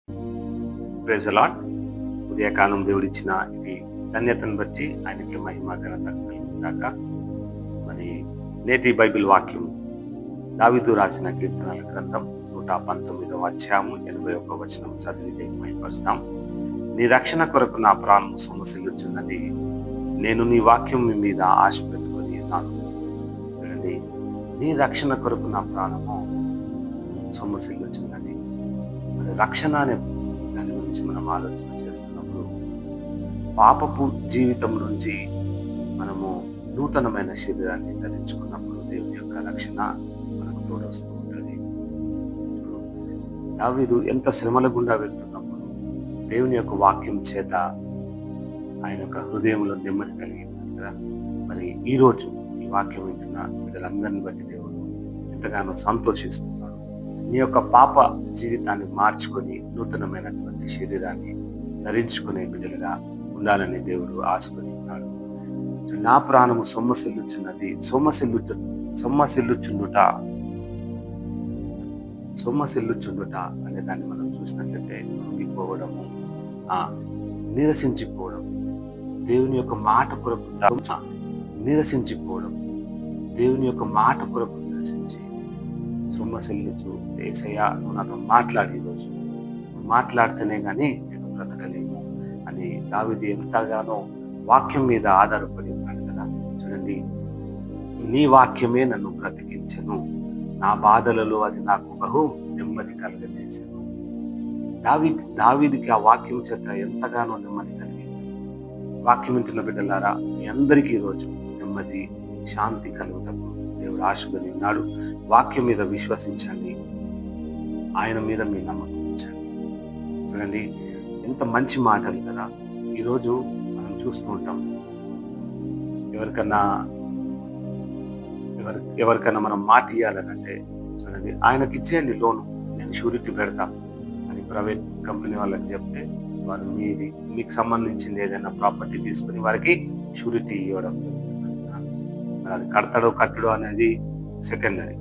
Praise the lord. ఉదయకాలం దేవుడిచ్చిన ఇది ధన్యతను బట్టి ఆయనకి మహిమ ఘనత కలుగుగాక. మరి నేటి బైబిల్ వాక్యం దావీదు రాసిన కీర్తనల గ్రంథం 119వ అధ్యాయము 81వ వచనం చదివి మహిమపరుస్తాం. నీ రక్షణ కొరకు నా ప్రాణం సొమ్మసిల్లుచున్నది, నేను నీ వాక్యం మీద ఆశ పెట్టుకొని ఉన్నాను. చూడండి, నీ రక్షణ కొరకు నా ప్రాణము సొమ్మసిల్లుచున్నది. మరి రక్షణ అనే దాని గురించి మనం ఆలోచన చేస్తున్నప్పుడు పాపపు జీవితం నుంచి మనము నూతనమైన శరీరాన్ని ధరించుకున్నప్పుడు దేవుని యొక్క రక్షణ మనకు తోడొస్తూ ఉంటుంది. దావీదు ఎంత శ్రమల గుండా వెళ్తున్నప్పుడు దేవుని యొక్క వాక్యం చేత ఆయన యొక్క హృదయంలో నెమ్మది కలిగింది కదా. మరి ఈరోజు ఈ వాక్యం వింటున్న బిడ్డలందరినీ బట్టి దేవుడు ఎంతగానో సంతోషిస్తున్నాడు. నీ యొక్క పాప జీవితాన్ని మార్చుకొని నూతనమైనటువంటి శరీరాన్ని ధరించుకునే బిడ్డలుగా ఉండాలని దేవుడు ఆశపడి ఉన్నాడు. నా ప్రాణము సొమ్మసిల్లుచున్నది, సొమ్మసిల్లుచుండుట అనే దాన్ని మనం చూసినట్లయితే కృంగిపోవడము, నిరసించిపోవడం, దేవుని యొక్క మాట కొరకు నిరసించిపోవడం, దేవుని యొక్క మాట కొరకు నిరసించి సొమ్మసిల్లుచు యేసయ్య నువ్వు నాతో మాట్లాడి ఈరోజు నువ్వు మాట్లాడితేనే కానీ నేను బ్రతకలేము అని దావీదు ఎంతగానో వాక్యం మీద ఆధారపడి ఉన్నాడు కదా. చూడండి, నీ వాక్యమే నన్ను బ్రతికించెను, నా బాధలలో అది నాకు బహు నెమ్మది కలగజేశాను. దావీదుకి ఆ వాక్యం చేత ఎంతగానో నెమ్మది కలిగింది. వాక్యం వింటున్న బిడ్డలారా, మీ అందరికీ ఈరోజు నెమ్మది, శాంతి కలుగుటకు దేవుడు ఆశపడి ఉన్నాడు. వాక్యం మీద విశ్వసించండి, ఆయన మీద మీ నమ్మకం ఉంచండి. చూడండి, ఎంత మంచి మాటలు కదా. ఈరోజు మనం చూస్తూ ఉంటాం, ఎవరికన్నా మనం మాట ఇవ్వాలనంటే చూడండి, ఆయనకి ఇచ్చేయండి లోను, నేను షూరిటీ పెడతా అని ప్రైవేట్ కంపెనీ వాళ్ళకి చెప్తే వారు మీకు సంబంధించింది ఏదైనా ప్రాపర్టీ తీసుకుని వారికి షూరిటీ ఇవ్వడం జరుగుతుంది. అది కడతాడో కట్టడో అనేది సెకండరీ.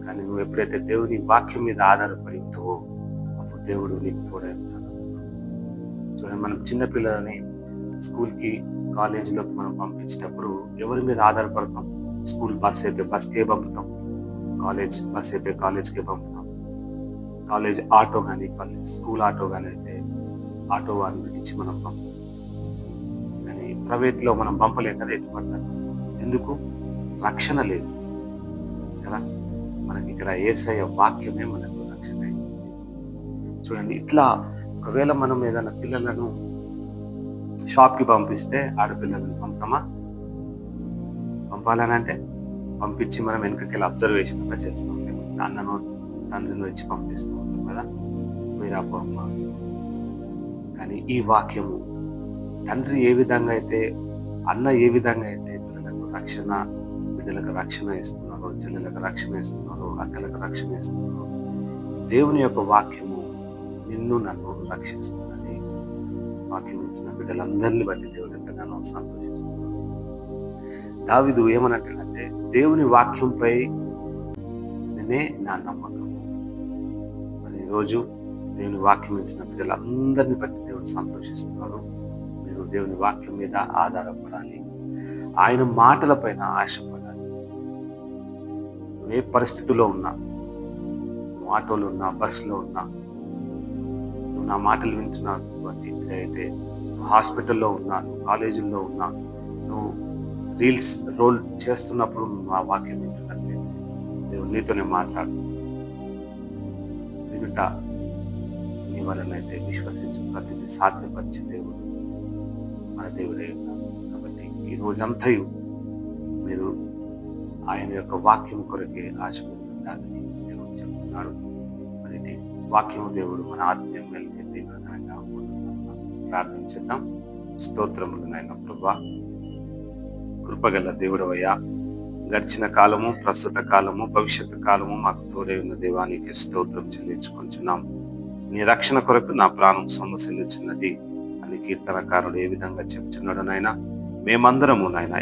కానీ నువ్వు ఎప్పుడైతే దేవుని వాక్యం మీద ఆధారపడి ఉంటావో అప్పుడు దేవుడు నీకు తోడై ఉంటాడు. చూడండి, మనం చిన్నపిల్లలని స్కూల్కి కాలేజీలోకి మనం పంపించేటప్పుడు ఎవరి మీద ఆధారపడతాం? స్కూల్ బస్ అయితే బస్కే పంపుతాం, కాలేజ్ బస్ అయితే కాలేజ్కే పంపుతాం, కాలేజ్ ఆటో కానీ స్కూల్ ఆటో కానీ అయితే ఆటో వారికి ఇచ్చి మనం పంపుతాం. కానీ ప్రైవేట్లో మనం పంపలేం కదా, ఎత్తుపడతాం. ఎందుకు? రక్షణ లేదు కదా. మనకి ఇక్కడ యేసయ్య వాక్యమే మనకు రక్షణ. చూడండి, ఇట్లా ఒకవేళ మనం ఏదైనా పిల్లలను షాప్కి పంపిస్తే ఆడపిల్లలను పంపాలని అంటే పంపించి మనం వెనకకెళ్ళి అబ్జర్వేషన్ కూడా చేస్తూ ఉంటాం. అన్నను తండ్రిని వచ్చి పంపిస్తూ ఉంటాం కదా, మీరు అమ్మ. కానీ ఈ వాక్యము తండ్రి ఏ విధంగా అయితే, అన్న ఏ విధంగా అయితే బిడ్డలకు రక్షణ ఇస్తున్నారో, చెల్లెలకు రక్షణ ఇస్తున్నారో, అక్కలకు రక్షణ ఇస్తున్నారో, దేవుని యొక్క వాక్యము నిన్ను నన్ను రక్షిస్తుందని వాక్యం ఇచ్చిన బిడ్డలందరినీ బట్టి దేవుడు ఎంతగానో సంతోషిస్తున్నాడు. దావీదు ఏమన్నట్లంటే, దేవుని వాక్యంపై నేనే నా నమ్మకం. మరి ఈరోజు దేవుని వాక్యం ఇచ్చిన బిడ్డలందరినీ బట్టి దేవుడు సంతోషిస్తున్నాడు. మీరు దేవుని వాక్యం మీద ఆధారపడాలి, ఆయన మాటల పైన ఆశపడాలి. ఏ పరిస్థితిలో ఉన్నా, నువ్వు ఆటోలో ఉన్నా, బస్సులో ఉన్నా, నువ్వు నా మాటలు వింటున్నటువంటి అయితే, నువ్వు హాస్పిటల్లో ఉన్నా, నువ్వు కాలేజీల్లో ఉన్నా, నువ్వు రీల్స్ రోల్ చేస్తున్నప్పుడు నువ్వు ఆ వాక్యం వింటున్నట్లయితే దేవుడు నీతోనే మాట్లాడు. వినుట నీ వలనైతే విశ్వసించు ప్రతిదీ సాధ్యపరిచే దేవుడు మన దేవుడే ఉన్నాడు. కాబట్టి ఈ రోజంతయు మీరు ఆయన యొక్క వాక్యం కొరకే ఆశపడి ఉండాలని దేవుడు చెప్తున్నాడు. మరి వాక్యం దేవుడు మన ఆత్మీయ మేలుకి దీవెనకరంగా ప్రార్థించేద్దాం. స్తోత్రములు నాయన ప్రభువా, కృపగల దేవుడవయ్యా, గడిచిన కాలము, ప్రస్తుత కాలము, భవిష్యత్తు కాలము మాకు తోడై ఉన్న దేవానికి స్తోత్రం చెల్లించుకుంటున్నాం. నీ రక్షణ కొరకు నా ప్రాణం సొమ్మసిల్లుచున్నది అని కీర్తనకారుడు ఏ విధంగా చెప్తున్నాడు నాయన, మేమందరము నాయన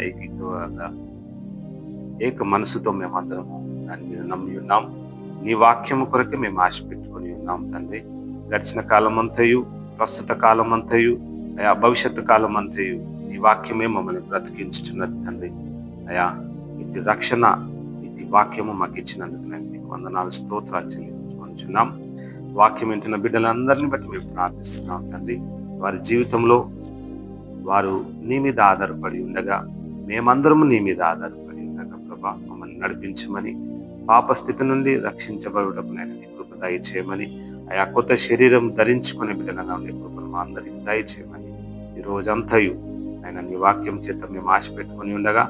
ఏక మనసుతో మేమందరము దాని మీద నమ్మి ఉన్నాం. నీ వాక్యము కొరకు మేము ఆశ పెట్టుకొని ఉన్నాం తండ్రి. గడిచిన కాలం అంతయు, ప్రస్తుత కాలం అంతయు, అయా భవిష్యత్తు కాలం అంతయు నీ వాక్యమే మమ్మల్ని బ్రతికించుచున్నది తండ్రి. అయా ఇది రక్షణ, ఇది వాక్యము మాకు ఇచ్చినందుకు నేను మీకు వందనాలు, స్తోత్రాలు చెల్లించుకొనిచున్నాం. వాక్యం వింటున్న బిడ్డలందరినీ బట్టి మేము ప్రార్థిస్తున్నాం తండ్రి. వారి జీవితంలో వారు నీ మీద ఆధారపడి ఉండగా, మేమందరము నీ మీద ఆధారపడి ఉండగా ప్రభా మమ్మల్ని నడిపించమని, పాప స్థితి నుండి రక్షించబడుటకు నేను నీ కృప దయచేయమని, ఆయా కొత్త శరీరం ధరించుకునే బిడ్డలను నీ కృపను మా అందరికి దయచేయమని, ఈ రోజంతయు ఆయన నీ వాక్యం చేత మేము ఆశ పెట్టుకుని ఉండగా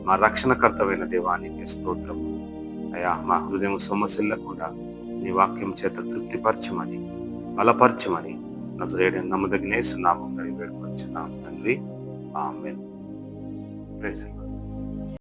మా రక్షణకర్తమైన దేవానికి స్తోత్రము. అయా మా హృదయం సమస్యలకుండా నీ వాక్యం చేత తృప్తిపరచుమని, బలపరచుమని నజరేయుడైన నమ్మదగిన యేసు నామములో వేడుకొంచున్నాము తండ్రి. ఆమేన్. Praise the lord.